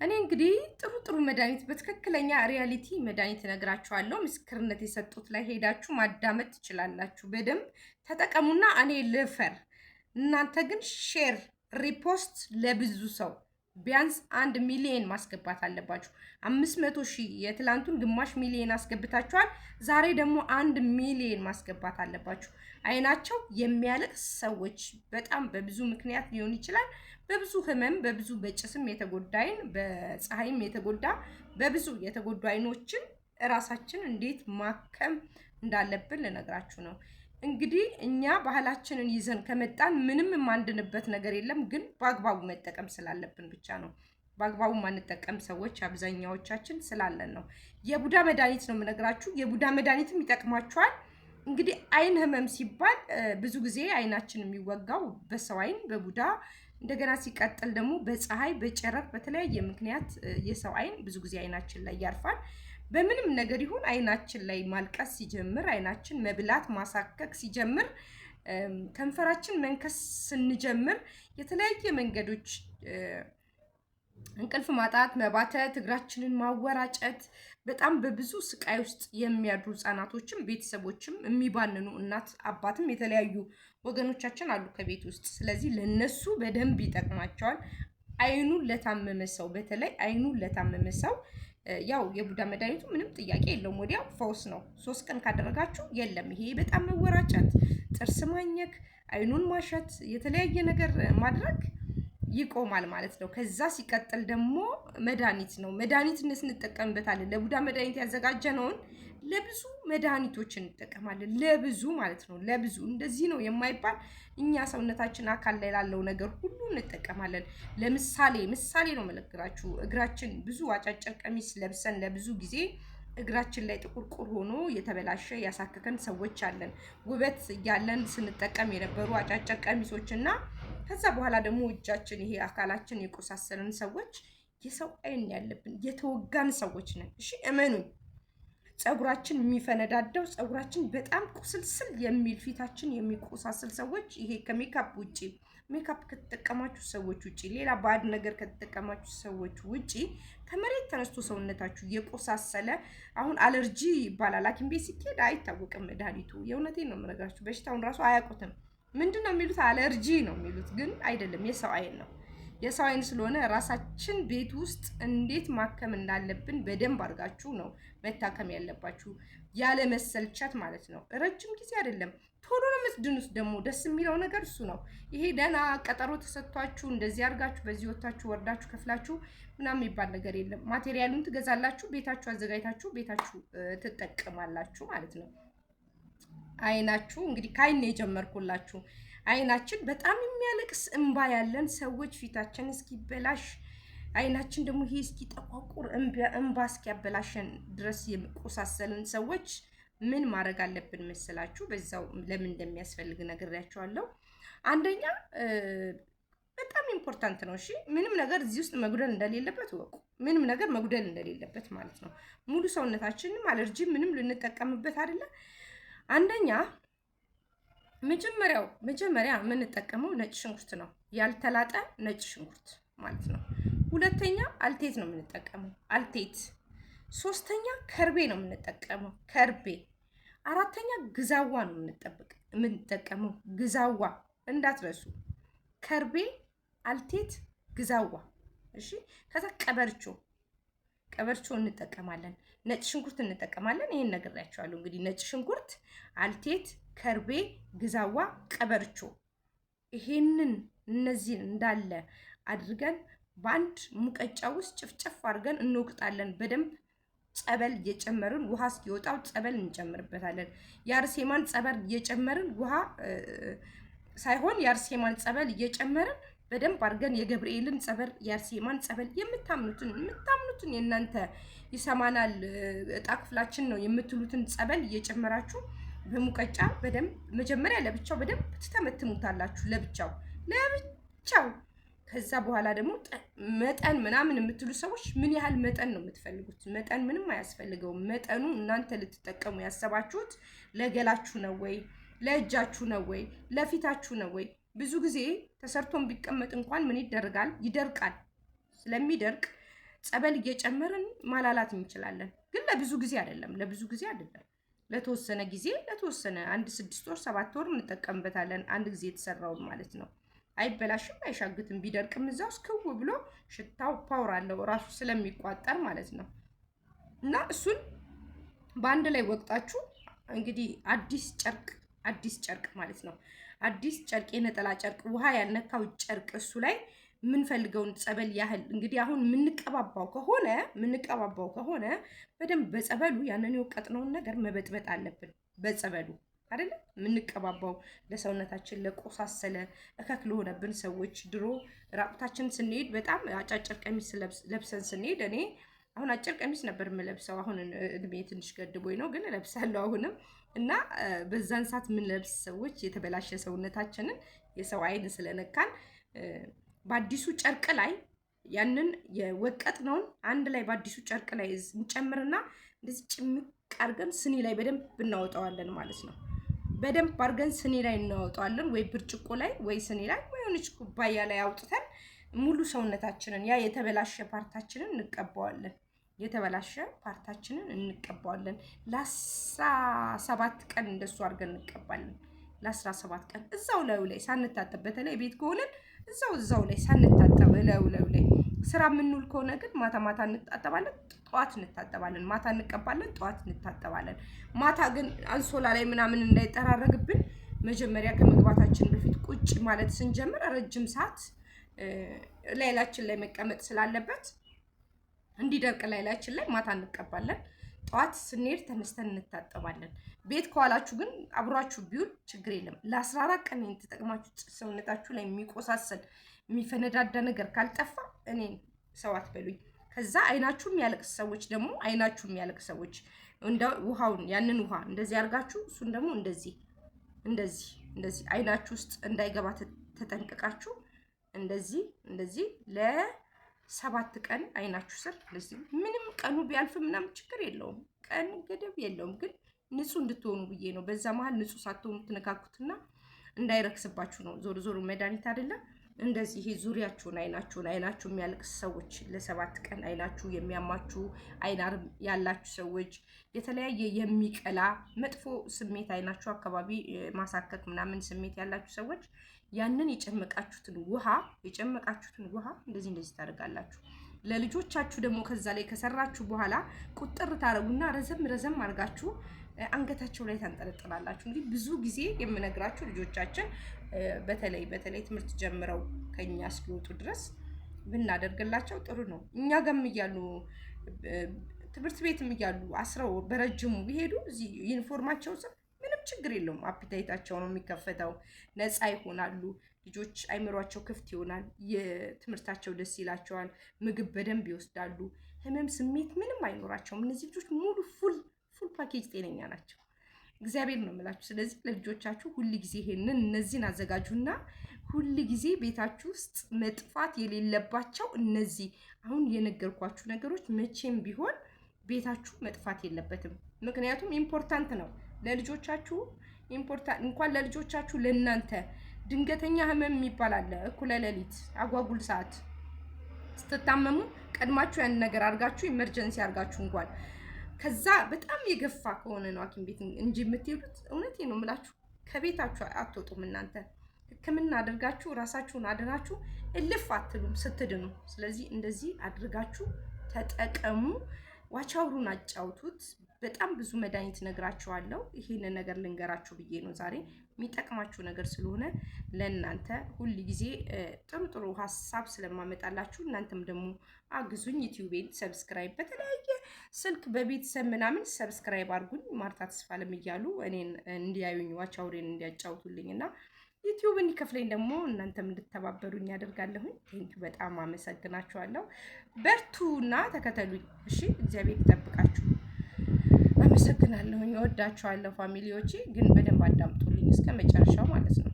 እኔ እንግዲህ ጥሩ መድኃኒት በትክክለኛ ሪያሊቲ መድኃኒት እነግራችኋለሁ። ምስክርነት የሰጡት ላይ ሄዳችሁ ማዳመጥ ትችላላችሁ። በደንብ ተጠቀሙና እኔ ልፈር። እናንተ ግን ሼር ሪፖስት ለብዙ ሰው ቢያንስ 1 ሚሊዮን ማስገባት አለባችሁ። 500,000 የትላንቱን ግማሽ ሚሊዮን አስገብታችኋል። ዛሬ ደግሞ 1 ሚሊዮን ማስገባት አለባችሁ። አይናቸው የሚያለቅስ ሰዎች በጣም በብዙ ምክንያት ሊሆን ይችላል። በብዙ ህመም በብዙ በጭስም የተጎዳ አይን በፀሐይም የተጎዳ በብዙ የተጎዱ አይኖችን እራሳችን እንዴት ማከም እንዳለብን ልነግራችሁ ነው። እንግዲህ እኛ ባህላችንን ይዘን ከመጣን ምንም የማንድንበት ነገር የለም፣ ግን በአግባቡ መጠቀም ስላለብን ብቻ ነው። በአግባቡ ማንጠቀም ሰዎች አብዛኛዎቻችን ስላለን ነው። የቡዳ መድኃኒት ነው የምነግራችሁ። የቡዳ መድኃኒትም ይጠቅማችኋል። እንግዲህ አይን ህመም ሲባል ብዙ ጊዜ አይናችን የሚወጋው በሰው አይን በቡዳ እንደገና ሲቀጥል ደግሞ በፀሐይ በጨረር በተለያየ ምክንያት የሰው አይን ብዙ ጊዜ አይናችን ላይ ያርፋል። በምንም ነገር ይሁን አይናችን ላይ ማልቀስ ሲጀምር፣ አይናችን መብላት ማሳከክ ሲጀምር፣ ከንፈራችን መንከስ ስንጀምር የተለያየ መንገዶች እንቅልፍ ማጣት፣ መባተት፣ እግራችንን ማወራጨት በጣም በብዙ ስቃይ ውስጥ የሚያድሩ ህጻናቶችም ቤተሰቦችም የሚባንኑ እናት አባትም የተለያዩ ወገኖቻችን አሉ ከቤት ውስጥ። ስለዚህ ለነሱ በደንብ ይጠቅማቸዋል። አይኑን ለታመመ ሰው በተለይ አይኑን ለታመመ ሰው ያው የቡዳ መድኃኒቱ ምንም ጥያቄ የለውም፣ ወዲያው ፈውስ ነው። 3 ቀን ካደረጋችሁ የለም ይሄ በጣም መወራጨት፣ ጥርስ ማኘክ፣ አይኑን ማሸት፣ የተለያየ ነገር ማድረግ ይቆማል ማለት ነው። ከዛ ሲቀጥል ደግሞ መድኃኒት ነው። መድኃኒትነት እንጠቀምበታለን። ለቡዳ መድኃኒት ያዘጋጀነውን ለብዙ መድኃኒቶች እንጠቀማለን። ለብዙ ማለት ነው። ለብዙ እንደዚህ ነው የማይባል እኛ ሰውነታችን አካል ላይ ላለው ነገር ሁሉ እንጠቀማለን። ምሳሌ ነው መለግራችሁ። እግራችን ብዙ አጫጭር ቀሚስ ለብሰን ለብዙ ጊዜ እግራችን ላይ ጥቁርቁር ሆኖ የተበላሸ ያሳከከን ሰዎች አለን። ውበት እያለን ስንጠቀም የነበሩ አጫጭር ቀሚሶች እና ከዛ በኋላ ደግሞ እጃችን ይሄ አካላችን የቆሳሰለን ሰዎች የሰው አይን ያለብን የተወጋን ሰዎች ነን። እሺ እመኑኝ። ፀጉራችን የሚፈነዳደው ፀጉራችን በጣም ቁስልስል የሚል ፊታችን የሚቆሳስል ሰዎች ይሄ ከሜካፕ ውጪ ሜካፕ ከተጠቀማችሁ ሰዎች ውጪ ሌላ ባድ ነገር ከተጠቀማችሁ ሰዎች ውጪ ከመሬት ተነስቶ ሰውነታችሁ የቆሳሰለ አሁን አለርጂ ይባላል። ሐኪም ቤት ሲኬድ አይታወቅም መድኃኒቱ። የእውነቴን ነው የምነግራችሁ። በሽታውን ራሱ አያውቁትም። ምንድን ነው የሚሉት? አለርጂ ነው የሚሉት፣ ግን አይደለም። የሰው አይን ነው። የሰው አይን ስለሆነ ራሳችን ቤት ውስጥ እንዴት ማከም እንዳለብን በደንብ አድርጋችሁ ነው መታከም ያለባችሁ፣ ያለ መሰልቸት ማለት ነው። ረጅም ጊዜ አይደለም፣ ቶሎ ነው የምትድኑት። ደግሞ ደስ የሚለው ነገር እሱ ነው። ይሄ ደህና ቀጠሮ ተሰጥቷችሁ እንደዚህ አድርጋችሁ በዚህ ወታችሁ ወርዳችሁ ከፍላችሁ ምናምን የሚባል ነገር የለም። ማቴሪያሉን ትገዛላችሁ፣ ቤታችሁ አዘጋጅታችሁ ቤታችሁ ትጠቀማላችሁ ማለት ነው። አይናችሁ እንግዲህ ከአይን የጀመርኩላችሁ አይናችን በጣም የሚያለቅስ እንባ ያለን ሰዎች ፊታችን እስኪበላሽ አይናችን ደግሞ ይሄ እስኪጠቋቁር እንባ እስኪያበላሸን ድረስ የሚቆሳሰልን ሰዎች ምን ማድረግ አለብን መሰላችሁ? በዛው ለምን እንደሚያስፈልግ ነግሬያቸዋለሁ። አንደኛ በጣም ኢምፖርታንት ነው። እሺ ምንም ነገር እዚህ ውስጥ መጉደል እንደሌለበት ወቁ። ምንም ነገር መጉደል እንደሌለበት ማለት ነው። ሙሉ ሰውነታችንም አለርጂ ምንም ልንጠቀምበት አይደለም። አንደኛ መጀመሪያ የምንጠቀመው ነጭ ሽንኩርት ነው። ያልተላጠ ነጭ ሽንኩርት ማለት ነው። ሁለተኛ አልቴት ነው የምንጠቀመው፣ አልቴት። ሶስተኛ ከርቤ ነው የምንጠቀመው፣ ከርቤ። አራተኛ ግዛዋ ነው የምንጠቀመው፣ ግዛዋ እንዳትረሱ። ከርቤ፣ አልቴት፣ ግዛዋ። እሺ ከዛ ቀበርቾ እንጠቀማለን። ነጭ ሽንኩርት እንጠቀማለን። ይሄን ነግሬያቸዋለሁ። እንግዲህ ነጭ ሽንኩርት፣ አልቴት፣ ከርቤ፣ ግዛዋ፣ ቀበርቾ። ይሄንን እነዚህን እንዳለ አድርገን በአንድ ሙቀጫ ውስጥ ጭፍጨፍ አድርገን እንወቅጣለን። በደንብ ጸበል እየጨመርን ውሃ እስኪወጣው ጸበል እንጨምርበታለን። የአርሴማን ጸበል እየጨመርን ውሃ ሳይሆን የአርሴማን ጸበል እየጨመርን በደንብ አድርገን የገብርኤልን ጸበል የአርሴማን ጸበል የምታምኑትን የእናንተ ይሰማናል እጣ ክፍላችን ነው የምትሉትን ጸበል እየጨመራችሁ በሙቀጫ በደንብ መጀመሪያ ለብቻው በደንብ ትተመትሙታላችሁ። ለብቻው ከዛ በኋላ ደግሞ መጠን ምናምን የምትሉ ሰዎች ምን ያህል መጠን ነው የምትፈልጉት? መጠን ምንም አያስፈልገውም። መጠኑ እናንተ ልትጠቀሙ ያሰባችሁት ለገላችሁ ነው ወይ ለእጃችሁ ነው ወይ ለፊታችሁ ነው ወይ? ብዙ ጊዜ ተሰርቶን ቢቀመጥ እንኳን ምን ይደረጋል? ይደርቃል። ስለሚደርቅ ጸበል እየጨመርን ማላላት እንችላለን። ግን ለብዙ ጊዜ አይደለም፣ ለተወሰነ ጊዜ ለተወሰነ 1 6 ወር 7 ወር እንጠቀምበታለን። አንድ ጊዜ የተሰራውን ማለት ነው። አይበላሽም፣ አይሻግትም። ቢደርቅም እዛው እስክው ብሎ ሽታው ፓወር አለው ራሱ ስለሚቋጠር ማለት ነው። እና እሱን በአንድ ላይ ወቅጣችሁ እንግዲህ አዲስ ጨርቅ ማለት ነው። አዲስ ጨርቅ፣ የነጠላ ጨርቅ፣ ውሃ ያልነካው ጨርቅ፣ እሱ ላይ የምንፈልገውን ጸበል ያህል እንግዲህ አሁን የምንቀባባው ከሆነ በደንብ በጸበሉ ያንን የወቀጥነውን ነገር መበጥበጥ አለብን። በጸበሉ አይደለ የምንቀባባው ለሰውነታችን ለቆሳሰለ እከክ ለሆነብን ሰዎች ድሮ ራቁታችን ስንሄድ በጣም አጫጭር ቀሚስ ለብሰን ስንሄድ እኔ አሁን አጭር ቀሚስ ነበር የምለብሰው። አሁን እድሜ ትንሽ ገድቦኝ ነው ግን እለብሳለሁ አሁንም። እና በዛን ሰዓት የምንለብስ ሰዎች የተበላሸ ሰውነታችንን የሰው አይን ስለነካን በአዲሱ ጨርቅ ላይ ያንን የወቀጥነውን አንድ ላይ በአዲሱ ጨርቅ ላይ እንጨምርና እንደዚህ ጭምቅ አድርገን ስኒ ላይ በደንብ እናወጣዋለን ማለት ነው። በደንብ አድርገን ስኒ ላይ እናወጣዋለን፣ ወይ ብርጭቆ ላይ ወይ ስኒ ላይ ወይ ሆነች ኩባያ ላይ አውጥተን ሙሉ ሰውነታችንን ያ የተበላሸ ፓርታችንን እንቀባዋለን። ለ17 ቀን እንደሱ አድርገን እንቀባለን። ለ17 ቀን እዛው ላይ ሳንታጠብ፣ በተለይ ቤት ከሆነን እዛው ላይ ሳንታጠብ ላይ ስራ የምንውል ከሆነ ግን ማታ እንታጠባለን፣ ጠዋት እንታጠባለን። ማታ እንቀባለን፣ ጠዋት እንታጠባለን። ማታ ግን አንሶላ ላይ ምናምን እንዳይጠራረግብን መጀመሪያ ከመግባታችን በፊት ቁጭ ማለት ስንጀምር ረጅም ሰዓት ላይላችን ላይ መቀመጥ ስላለበት እንዲደርቅ ላይላችን ላይ ማታ እንቀባለን። ጠዋት ስንሄድ ተነስተን እንታጠባለን። ቤት ከዋላችሁ ግን አብሯችሁ ቢውል ችግር የለም። ለ14 ቀን ተጠቅማችሁ ሰውነታችሁ ላይ የሚቆሳሰል የሚፈነዳዳ ነገር ካልጠፋ እኔን ሰው አትበሉኝ። ከዛ አይናችሁ የሚያለቅስ ሰዎች እንደ ውሃውን ያንን ውሃ እንደዚህ አድርጋችሁ እሱን ደግሞ እንደዚህ አይናችሁ ውስጥ እንዳይገባ ተጠንቅቃችሁ እንደዚህ ለ7 ቀን አይናችሁ ስር እንደዚህ ምንም ቀኑ ቢያልፍ ምናምን ችግር የለውም፣ ቀን ገደብ የለውም። ግን ንጹህ እንድትሆኑ ብዬ ነው። በዛ መሀል ንጹህ ሳትሆኑ ትነካኩትና እንዳይረክስባችሁ ነው። ዞሮ መድኃኒት አይደለም። እንደዚህ ዙሪያችሁን አይናችሁ የሚያለቅስ ሰዎች ለ7 ቀን አይናችሁ የሚያማችሁ አይናር ያላችሁ ሰዎች የተለያየ የሚቀላ መጥፎ ስሜት አይናችሁ አካባቢ ማሳከክ ምናምን ስሜት ያላችሁ ሰዎች ያንን የጨመቃችሁትን ውሃ እንደዚህ ታደርጋላችሁ። ለልጆቻችሁ ደግሞ ከዛ ላይ ከሰራችሁ በኋላ ቁጥር ታረጉና ረዘም አድርጋችሁ አንገታቸው ላይ ታንጠለጥላላችሁ። እንግዲህ ብዙ ጊዜ የምነግራችሁ ልጆቻችን በተለይ ትምህርት ጀምረው ከኛ እስኪወጡ ድረስ ብናደርግላቸው ጥሩ ነው። እኛ ጋርም እያሉ ትምህርት ቤትም እያሉ አስረው በረጅሙ ቢሄዱ እዚህ ዩኒፎርማቸው ስር ምንም ችግር የለውም። አፒታይታቸው ነው የሚከፈተው፣ ነፃ ይሆናሉ ልጆች፣ አይምሯቸው ክፍት ይሆናል፣ የትምህርታቸው ደስ ይላቸዋል፣ ምግብ በደንብ ይወስዳሉ፣ ህመም ስሜት ምንም አይኖራቸውም። እነዚህ ልጆች ሙሉ ፉል ፓኬጅ ጤነኛ ናቸው። እግዚአብሔር ነው የምላችሁ። ስለዚህ ለልጆቻችሁ ሁል ጊዜ እነዚህን አዘጋጁና ሁል ጊዜ ቤታችሁ ውስጥ መጥፋት የሌለባቸው እነዚህ አሁን የነገርኳችሁ ነገሮች መቼም ቢሆን ቤታችሁ መጥፋት የለበትም። ምክንያቱም ኢምፖርታንት ነው ለልጆቻችሁ። እንኳን ለልጆቻችሁ ለእናንተ ድንገተኛ ህመም የሚባል አለ። እኩለ ሌሊት አጓጉል ሰዓት ስትታመሙ ቀድማችሁ ያን ነገር አድርጋችሁ ኢመርጀንሲ አድርጋችሁ እንኳን ከዛ በጣም የገፋ ከሆነ ነው ሐኪም ቤት እንጂ የምትሄዱት። እውነቴን ነው የምላችሁ፣ ከቤታችሁ አትወጡም። እናንተ ሕክምና አድርጋችሁ ራሳችሁን አድናችሁ እልፍ አትሉም ስትድኑ። ስለዚህ እንደዚህ አድርጋችሁ ተጠቀሙ። ዋቻውሩን አጫውቱት። በጣም ብዙ መድኃኒት ነግራችኋለሁ። ይሄንን ነገር ልንገራችሁ ብዬ ነው ዛሬ፣ የሚጠቅማችሁ ነገር ስለሆነ ለእናንተ ሁል ጊዜ ጥሩ ሀሳብ ስለማመጣላችሁ እናንተም ደግሞ አግዙኝ። ዩቲዩቤን ሰብስክራይብ፣ በተለያየ ስልክ በቤተሰብ ምናምን ሰብስክራይብ አድርጉኝ። ማርታ ተስፋለም እያሉ እኔን እንዲያዩኝ ዋቻውሬን እንዲያጫውቱልኝና ዩቲዩብ እንዲከፍለኝ ደግሞ እናንተም እንድተባበሩኝ ያደርጋለሁኝ። ቴንኪው፣ በጣም አመሰግናችኋለሁ። በርቱና ተከተሉኝ። እሺ፣ እግዚአብሔር ይጠብቃችሁ። አመሰግናለሁኝ። እወዳችኋለሁ ፋሚሊዎቼ። ግን በደንብ አዳምጡልኝ እስከ መጨረሻው ማለት ነው።